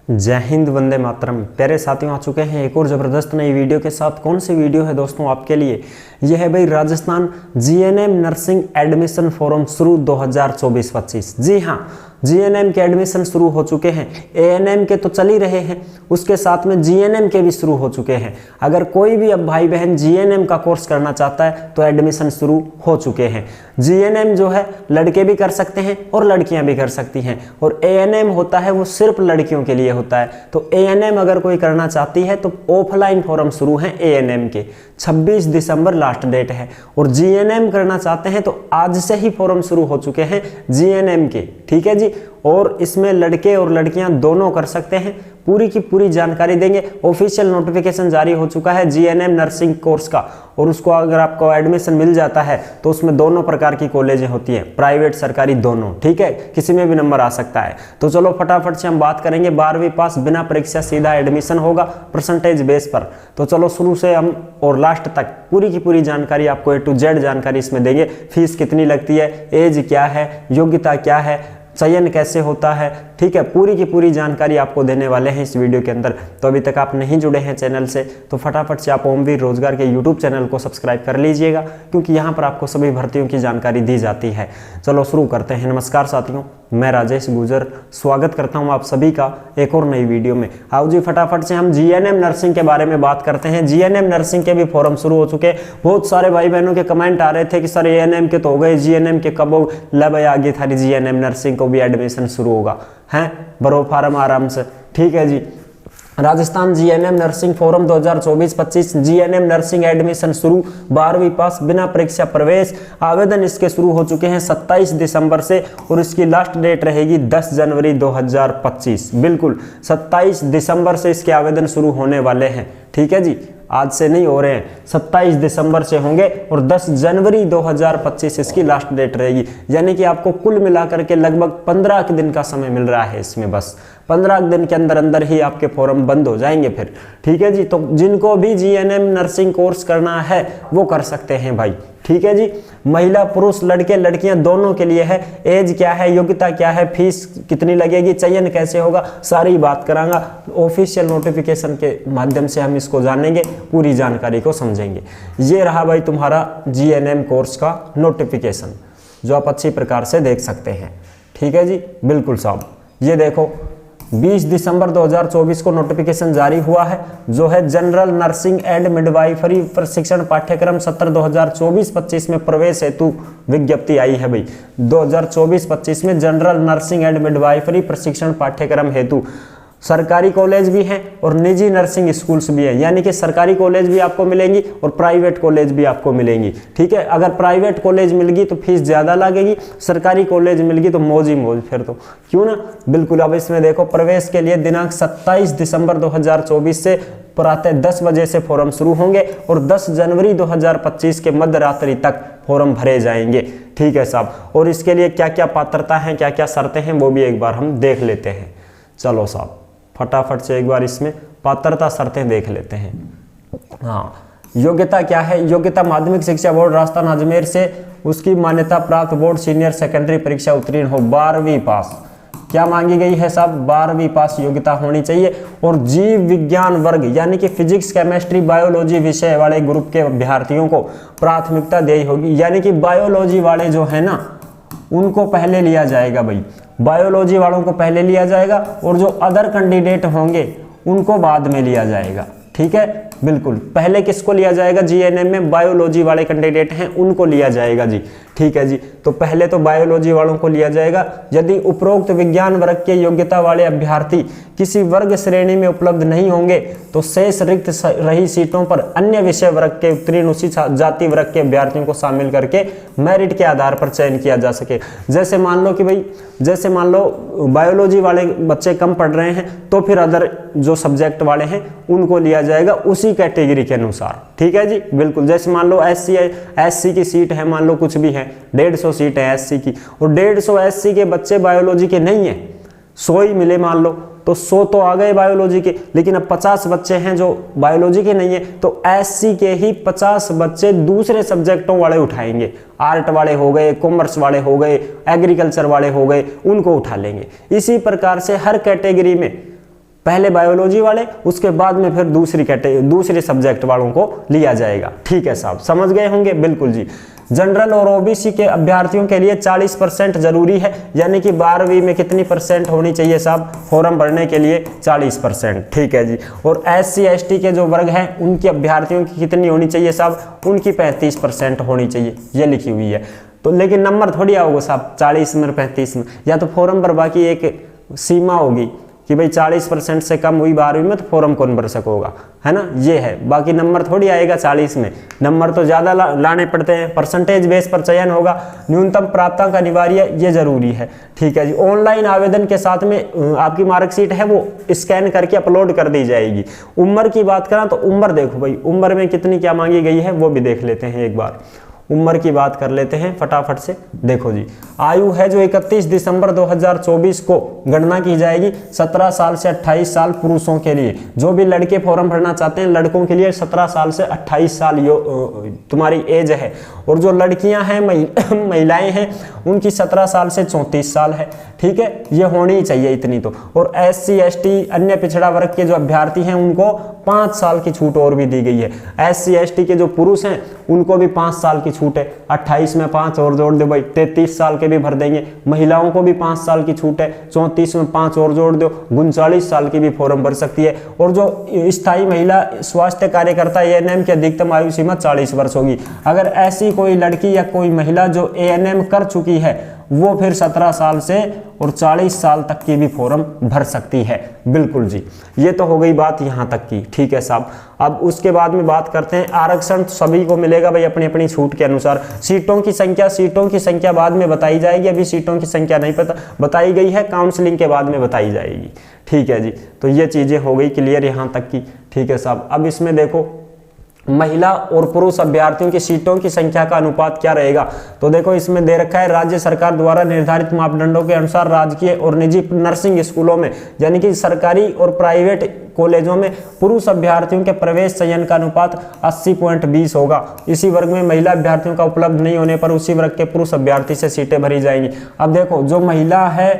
जय हिंद, वंदे मातरम। प्यारे साथियों, आ चुके हैं एक और ज़बरदस्त नई वीडियो के साथ। कौन सी वीडियो है दोस्तों आपके लिए? यह है भाई Rajasthan GNM nursing admission forum शुरू 2024-25। जी हाँ, जीएनएम के एडमिशन शुरू हो चुके हैं। एएनएम के तो चल ही रहे हैं, उसके साथ में जीएनएम के भी शुरू हो चुके हैं। अगर कोई भी अब भाई बहन जीएनएम का कोर्स करना चाहता है तो एडमिशन शुरू हो चुके हैं। जीएनएम जो है लड़के भी कर सकते हैं और लड़कियां भी कर सकती हैं, और एएनएम होता है वो सिर्फ लड़कियों के लिए होता है। तो एएनएम अगर कोई करना चाहती है तो ऑफलाइन फॉर्म शुरू है एएनएम के, 26 दिसंबर लास्ट डेट है। और जीएनएम करना चाहते हैं तो आज से ही फॉर्म शुरू हो चुके हैं जीएनएम के, ठीक है जी। और इसमें लड़के और लड़कियां दोनों कर सकते हैं। पूरी की पूरी जानकारी देंगे। ऑफिशियल नोटिफिकेशन जारी हो चुका है जीएनएम नर्सिंग कोर्स का, और उसको अगर आपको एडमिशन मिल जाता है तो उसमें दोनों प्रकार की कॉलेजें होती हैं, प्राइवेट सरकारी दोनों, ठीक है। किसी में भी नंबर आ सकता है। तो चलो फटाफट से हम बात करेंगे। 12वीं पास बिना परीक्षा सीधा एडमिशन होगा परसेंटेज बेस पर। तो चलो शुरू से हम और लास्ट तक पूरी की पूरी जानकारी आपको A to Z जानकारी इसमें देंगे। फीस कितनी लगती है, एज क्या है, योग्यता क्या है, चयन कैसे होता है, ठीक है। पूरी की पूरी जानकारी आपको देने वाले हैं इस वीडियो के अंदर। तो अभी तक आप नहीं जुड़े हैं चैनल से तो फटाफट से आप ओमवीर रोजगार के यूट्यूब चैनल को सब्सक्राइब कर लीजिएगा, क्योंकि यहाँ पर आपको सभी भर्तियों की जानकारी दी जाती है। चलो शुरू करते हैं। नमस्कार साथियों, मैं राजेश गुजर स्वागत करता हूँ आप सभी का एक और नई वीडियो में। आओ जी फटाफट से हम जीएनएम नर्सिंग के बारे में बात करते हैं। जीएनएम नर्सिंग के भी फॉर्म शुरू हो चुके हैं। बहुत सारे भाई बहनों के कमेंट आ रहे थे कि सर एएनएम के तो हो गए, जीएनएम के कब हो? लब आगे थारी जीएनएम नर्सिंग को भी एडमिशन शुरू होगा, हैं भरो फार्म आराम से, ठीक है जी। Rajasthan GNM nursing forum 2024-25 GNM nursing admission शुरू, 12वीं पास बिना परीक्षा प्रवेश। आवेदन इसके शुरू हो चुके हैं 27 दिसंबर से, और इसकी लास्ट डेट रहेगी 10 जनवरी 2025। बिल्कुल 27 दिसंबर से इसके आवेदन शुरू होने वाले हैं, ठीक है जी। आज से नहीं हो रहे हैं, 27 दिसंबर से होंगे, और 10 जनवरी 2025 इसकी लास्ट डेट रहेगी। यानी कि आपको कुल मिलाकर के लगभग 15 दिन का समय मिल रहा है इसमें। बस 15 दिन के अंदर अंदर ही आपके फॉर्म बंद हो जाएंगे फिर, ठीक है जी। तो जिनको भी जीएनएम नर्सिंग कोर्स करना है वो कर सकते हैं भाई, ठीक है जी। महिला पुरुष लड़के लड़कियां दोनों के लिए है। एज क्या है, योग्यता क्या है, फीस कितनी लगेगी, चयन कैसे होगा, सारी बात करांगा। ऑफिशियल नोटिफिकेशन के माध्यम से हम इसको जानेंगे, पूरी जानकारी को समझेंगे। ये रहा भाई तुम्हारा जीएनएम कोर्स का नोटिफिकेशन, जो आप अच्छी प्रकार से देख सकते हैं, ठीक है जी। बिल्कुल साहब, ये देखो 20 दिसंबर 2024 को नोटिफिकेशन जारी हुआ है, जो है जनरल नर्सिंग एंड मिडवाइफरी प्रशिक्षण पाठ्यक्रम सत्र 2024-25 में प्रवेश हेतु विज्ञप्ति आई है भाई। 2024-25 में जनरल नर्सिंग एंड मिडवाइफरी प्रशिक्षण पाठ्यक्रम हेतु सरकारी कॉलेज भी हैं और निजी नर्सिंग स्कूल्स भी हैं। यानी कि सरकारी कॉलेज भी आपको मिलेंगी और प्राइवेट कॉलेज भी आपको मिलेंगी, ठीक है। अगर प्राइवेट कॉलेज मिल गई तो फीस ज़्यादा लगेगी, सरकारी कॉलेज मिल गई तो मौज ही मौज, फिर तो क्यों ना। बिल्कुल, अब इसमें देखो प्रवेश के लिए दिनांक 27 दिसंबर 2024 से प्रातः 10 बजे से फॉर्म शुरू होंगे, और 10 जनवरी 2025 के मध्य रात्रि तक फॉर्म भरे जाएंगे, ठीक है साहब। और इसके लिए क्या क्या पात्रता है, क्या क्या शर्तें हैं, वो भी एक बार हम देख लेते हैं। चलो साहब फटाफट से एक बार इसमें पात्रता शर्तें देख लेते हैं। हाँ, योग्यता क्या है? योग्यता माध्यमिक शिक्षा बोर्ड राजस्थान अजमेर से उसकी मान्यता प्राप्त बोर्ड सीनियर सेकेंडरी परीक्षा उत्तीर्ण हो, 12वीं पास। क्या मांगी गई है साहब? 12वीं पास योग्यता होनी चाहिए। और जीव विज्ञान वर्ग यानी कि फिजिक्स केमिस्ट्री बायोलॉजी विषय वाले ग्रुप के अभ्यर्थियों को प्राथमिकता दी होगी। यानी कि बायोलॉजी वाले जो है ना, उनको पहले लिया जाएगा भाई, बायोलॉजी वालों को पहले लिया जाएगा, और जो अदर कैंडिडेट होंगे उनको बाद में लिया जाएगा, ठीक है। बिल्कुल, पहले किसको लिया जाएगा? जीएनएम में बायोलॉजी वाले कैंडिडेट हैं उनको लिया जाएगा जी, ठीक है जी। तो पहले तो बायोलॉजी वालों को लिया जाएगा। यदि उपरोक्त विज्ञान वर्ग के योग्यता वाले अभ्यर्थी किसी वर्ग श्रेणी में उपलब्ध नहीं होंगे तो शेष रिक्त रही सीटों पर अन्य विषय वर्ग के उत्तीर्ण उसी जाति वर्ग के अभ्यर्थियों को शामिल करके मेरिट के आधार पर चयन किया जा सके। जैसे मान लो कि भाई, जैसे मान लो बायोलॉजी वाले बच्चे कम पढ़ रहे हैं तो फिर अदर जो सब्जेक्ट वाले हैं उनको लिया जाएगा उसी कैटेगरी के अनुसार, ठीक है जी। बिल्कुल, जैसे मान लो एससी की सीट है, मान लो कुछ भी है, 150 सीट है एससी की, और 150 एससी के बच्चे बायोलॉजी के नहीं है, 100 ही मिले मान लो, तो 100 तो आ गए बायोलॉजी के, लेकिन अब 50 बच्चे हैं जो बायोलॉजी के नहीं है, तो एससी के ही 50 बच्चे दूसरे सब्जेक्टों वाले उठाएंगे। आर्ट वाले हो गए, कॉमर्स वाले हो गए, एग्रीकल्चर वाले हो गए, उनको उठा लेंगे। इसी प्रकार से हर कैटेगरी में पहले बायोलॉजी वाले, उसके बाद में फिर दूसरे सब्जेक्ट वालों को लिया जाएगा। ठीक है साहब, समझ गए होंगे। बिल्कुल जी। जनरल और ओबीसी के अभ्यर्थियों के लिए 40% जरूरी है, यानी कि 12वीं में कितनी परसेंट होनी चाहिए साहब फॉर्म भरने के लिए? 40%। ठीक है जी। और SC ST के जो वर्ग हैं उनके अभ्यर्थियों की कितनी होनी चाहिए साहब? उनकी 35% होनी चाहिए, ये लिखी हुई है। तो लेकिन नंबर थोड़ी आओगे साहब 40 में 35 में, या तो फॉर्म भर बाकी एक सीमा होगी कि भाई 40% से कम हुई 12वीं में तो फॉर्म कौन भर सकोगा, है ना, ये है। बाकी नंबर थोड़ी आएगा 40 में, नंबर तो ज़्यादा लाने पड़ते हैं। परसेंटेज बेस पर चयन होगा, न्यूनतम प्राप्तांक अनिवार्य, ये जरूरी है। ठीक है जी। ऑनलाइन आवेदन के साथ में आपकी मार्कशीट है वो स्कैन करके अपलोड कर दी जाएगी। उम्र की बात करें तो उम्र देखो भाई, उम्र में कितनी क्या मांगी गई है वो भी देख लेते हैं एक बार। उम्र की बात कर लेते हैं फटाफट से। देखो जी, आयु है जो 31 दिसंबर 2024 को गणना की जाएगी 17 साल से 28 साल पुरुषों के लिए। जो भी लड़के फॉर्म भरना चाहते हैं लड़कों के लिए 17 साल से 28 साल तुम्हारी एज है, और जो लड़कियां हैं महिलाएं हैं उनकी 17 साल से 34 साल है। ठीक है, ये होनी ही चाहिए इतनी तो। और SC ST अन्य पिछड़ा वर्ग के जो अभ्यर्थी हैं उनको 5 साल की छूट और भी दी गई है। SC ST के जो पुरुष हैं उनको भी 5 साल की छूट है। 28 में 5 और जोड़ दो भाई, 33 साल के भी भर देंगे। महिलाओं को भी 5 साल की छूट है, 34 में 5 और जोड़ दो, 39 साल की भी फॉर्म भर सकती है। और जो स्थायी महिला स्वास्थ्य कार्यकर्ता ANM की अधिकतम आयु सीमा 40 वर्ष होगी। अगर ऐसी कोई लड़की या कोई महिला जो ANM कर चुकी है वो फिर 17 साल से और 40 साल तक की भी फॉर्म भर सकती है। बिल्कुल जी, ये तो हो गई बात यहाँ तक की। ठीक है साहब, अब उसके बाद में बात करते हैं आरक्षण सभी को मिलेगा भाई अपनी अपनी छूट के अनुसार। सीटों की संख्या बाद में बताई जाएगी, अभी सीटों की संख्या नहीं पता बताई गई है, काउंसलिंग के बाद में बताई जाएगी। ठीक है जी, तो ये चीजें हो गई क्लियर यहाँ तक की। ठीक है साहब, अब इसमें देखो महिला और पुरुष अभ्यर्थियों की सीटों की संख्या का अनुपात क्या रहेगा। तो देखो इसमें दे रखा है राज्य सरकार द्वारा निर्धारित मापदंडों के अनुसार राजकीय और निजी नर्सिंग स्कूलों में, यानी कि सरकारी और प्राइवेट कॉलेजों में पुरुष अभ्यर्थियों के प्रवेश चयन का अनुपात 80.20 होगा। इसी वर्ग में महिला अभ्यर्थियों का उपलब्ध नहीं होने पर उसी वर्ग के पुरुष अभ्यर्थी से सीटें भरी जाएंगी। अब देखो जो महिला है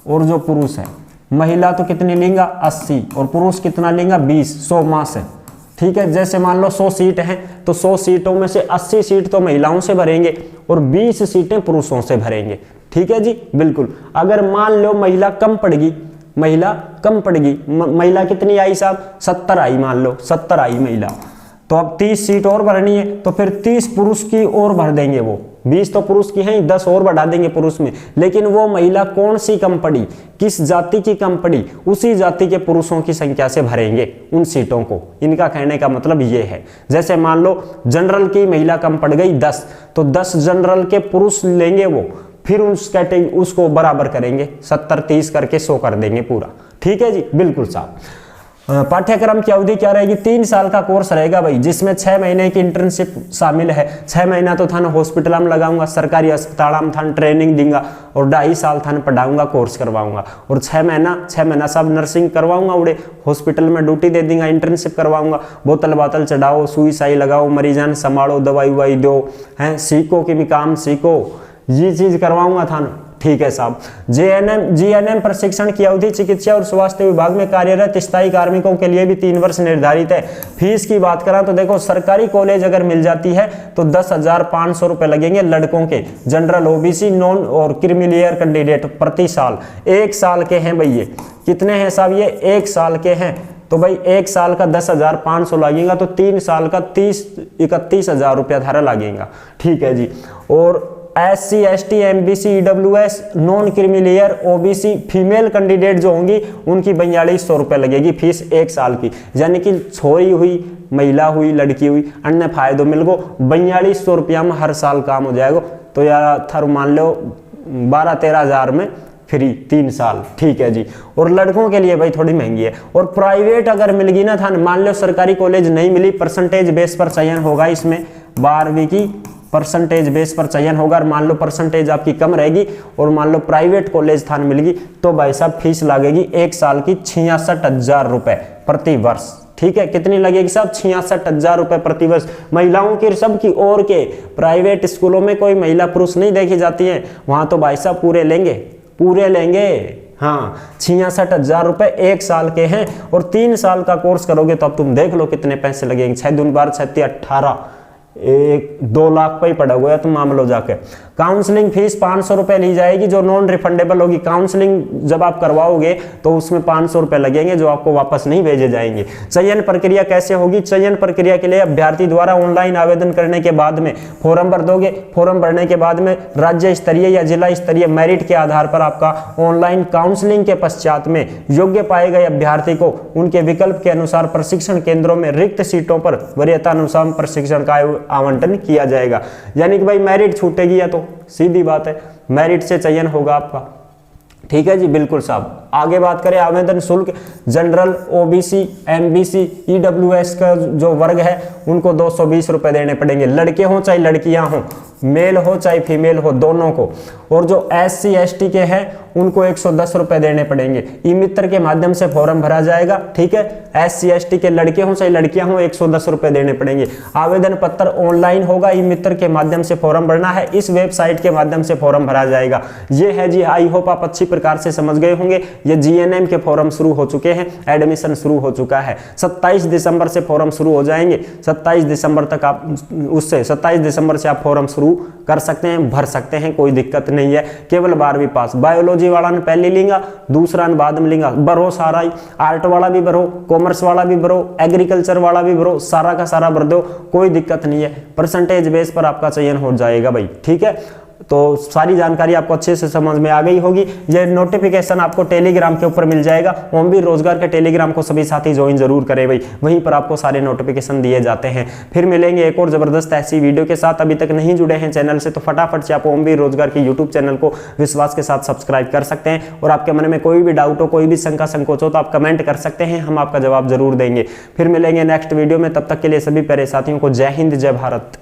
और जो पुरुष है, महिला तो कितनी लेंगा 80 और पुरुष कितना लेंगा 20, 100 मास है। ठीक है, जैसे मान लो 100 सीट हैं तो 100 सीटों में से 80 सीट तो महिलाओं से भरेंगे और 20 सीटें पुरुषों से भरेंगे। ठीक है जी, बिल्कुल। अगर मान लो महिला कम पड़गी, महिला कितनी आई साहब 70 आई, मान लो 70 आई महिला, तो अब 30 सीट और भरनी है तो फिर 30 पुरुष की और भर देंगे। वो 20 तो पुरुष की हैं, 10 और बढ़ा देंगे पुरुष में। लेकिन वो महिला कौन सी कम पड़ी, किस जाति की कम पड़ी, उसी जाति के पुरुषों की संख्या से भरेंगे उन सीटों को। इनका कहने का मतलब ये है, जैसे मान लो जनरल की महिला कम पड़ गई 10, तो 10 जनरल के पुरुष लेंगे वो, फिर उस कैटेगरी उसको बराबर करेंगे, 70-30 करके 100 कर देंगे पूरा। ठीक है जी, बिल्कुल साहब। पाठ्यक्रम की अवधि क्या रहेगी, 3 साल का कोर्स रहेगा भाई, जिसमें 6 महीने की इंटर्नशिप शामिल है। 6 महीना तो थाने हॉस्पिटल में लगाऊंगा, सरकारी अस्पताल में थाने ट्रेनिंग दूंगा और 2.5 साल थाने पढ़ाऊंगा, कोर्स करवाऊंगा। और 6 महीना सब नर्सिंग करवाऊंगा, उड़े हॉस्पिटल में ड्यूटी दे दूंगा, इंटर्नशिप करवाऊंगा। बोतल बातल चढ़ाओ, सुई साई लगाओ, मरीजान संभालो, दवाई उवाई दो, हैं सीखो कि भी काम सीखो, ये चीज करवाऊंगा थाने। ठीक है साहब। जीएनएम प्रशिक्षण की अवधि चिकित्सा और स्वास्थ्य विभाग में कार्यरत स्थायी कार्मिकों के लिए भी 3 वर्ष निर्धारित है। फीस की बात करें तो देखो सरकारी कॉलेज अगर मिल जाती है तो 10,500 रुपए लगेंगे लड़कों के, जनरल ओबीसी नॉन और क्रीमिलियर कैंडिडेट प्रति साल। 1 साल के हैं भाई, ये कितने हैं साहब, ये 1 साल के हैं, तो भाई 1 साल का 10,500 लगेगा, तो 3 साल का 31,000 रुपया धारा लगेगा। ठीक है जी। और SC ST MBC EWS non creamy layer OBC female candidate जो होंगी उनकी 4200 रुपये लगेगी फीस 1 साल की, यानी कि छोरी हुई, महिला हुई, लड़की हुई, अन्य फायदों मिल गो 4200 रुपया में हर साल काम हो जाएगा। तो यार थर मान लो 12-13 हज़ार में फ्री 3 साल। ठीक है जी। और लड़कों के लिए भाई थोड़ी महंगी है। और प्राइवेट अगर मिल गई ना था, मान लो सरकारी कॉलेज नहीं मिली, परसेंटेज बेस पर चयन होगा, इसमें 12वीं की परसेंटेज बेस पर चयन होगा। और मान लो परसेंटेज आपकी कम रहेगी और मान लो प्राइवेट कॉलेज थान मिलेगी तो भाई साहब फीस लगेगी 1 साल की 66,000 रुपए प्रति वर्ष। ठीक है, कितनी लगेगी साहब 66,000 रुपए प्रति वर्ष। महिलाओं की सब की और के प्राइवेट स्कूलों में कोई महिला पुरुष नहीं देखी जाती है, वहां तो भाई साहब पूरे लेंगे। हाँ 66,000 रुपए 1 साल के हैं, और 3 साल का कोर्स करोगे तो अब तुम देख लो कितने पैसे लगेंगे। 6 दूनी 12 6 18, 1-2 लाख पे ही पड़ा हुआ है तुम मान लो जाके। काउंसलिंग फीस 500 रुपए ली जाएगी जो नॉन रिफंडेबल होगी। काउंसलिंग जब आप करवाओगे तो उसमें 500 रुपए लगेंगे जो आपको वापस नहीं भेजे जाएंगे। चयन प्रक्रिया कैसे होगी? चयन प्रक्रिया के लिए अभ्यर्थी द्वारा ऑनलाइन आवेदन करने के बाद में फॉर्म भर दोगे। फॉर्म भरने के बाद में राज्य स्तरीय या जिला स्तरीय मेरिट के आधार पर आपका ऑनलाइन काउंसलिंग के पश्चात में योग्य पाए गए अभ्यर्थी को उनके विकल्प के अनुसार प्रशिक्षण केंद्रों में रिक्त सीटों पर वरीयतानुसार प्रशिक्षण का आवंटन किया जाएगा। यानी कि भाई मेरिट छूटेगी या तो सीधी बात है मेरिट से चयन होगा आपका। ठीक है जी, बिल्कुल साहब। आगे बात करें आवेदन शुल्क, जनरल, ओबीसी, एमबीसी, ईडब्ल्यूएस का जो वर्ग है उनको 220 रुपए देने पड़ेंगे, लड़के हों चाहे लड़कियां हों, मेल हो चाहे फीमेल हो, दोनों को। और जो एससी एसटी के हैं उनको 110 रुपए देने पड़ेंगे। ई मित्र के माध्यम से फॉर्म भरा जाएगा। ठीक है, एससी एसटी के लड़के हों चाहे लड़कियां हों 110 रुपए देने पड़ेंगे। आवेदन पत्र ऑनलाइन होगा, ई मित्र के माध्यम से फॉर्म भरना है, इस वेबसाइट के माध्यम से फॉर्म भरा जाएगा। ये है जी, आई होप आप अच्छी प्रकार से समझ गए होंगे। ये जीएनएम के फॉर्म शुरू हो चुके हैं, एडमिशन शुरू हो चुका है। 27 दिसंबर से फॉर्म शुरू हो जाएंगे। 27 दिसंबर तक आप 27 दिसंबर से आप फॉर्म शुरू कर सकते हैं, भर सकते हैं, कोई दिक्कत नहीं है। केवल 12वीं पास। बायोलॉजी वाला ने पहले लेंगा, दूसरा ने बाद में लेंगा। भरो सारा ही, आर्ट वाला भी भरो, कॉमर्स वाला भी भरो, एग्रीकल्चर वाला भी भरो, सारा का सारा भर दो, कोई दिक्कत नहीं है। परसेंटेज बेस पर आपका चयन हो जाएगा भाई। ठीक है, तो सारी जानकारी आपको अच्छे से समझ में आ गई होगी। ये नोटिफिकेशन आपको टेलीग्राम के ऊपर मिल जाएगा। ओमवीर रोजगार के टेलीग्राम को सभी साथी ज्वाइन जरूर करें भाई, वहीं पर आपको सारे नोटिफिकेशन दिए जाते हैं। फिर मिलेंगे एक और जबरदस्त ऐसी वीडियो के साथ। अभी तक नहीं जुड़े हैं चैनल से तो फटाफट से आप ओमवीर रोजगार के यूट्यूब चैनल को विश्वास के साथ सब्सक्राइब कर सकते हैं। और आपके मन में कोई भी डाउट हो, कोई भी शंका संकोच हो तो आप कमेंट कर सकते हैं, हम आपका जवाब जरूर देंगे। फिर मिलेंगे नेक्स्ट वीडियो में, तब तक के लिए सभी प्यारे साथियों को जय हिंद, जय भारत।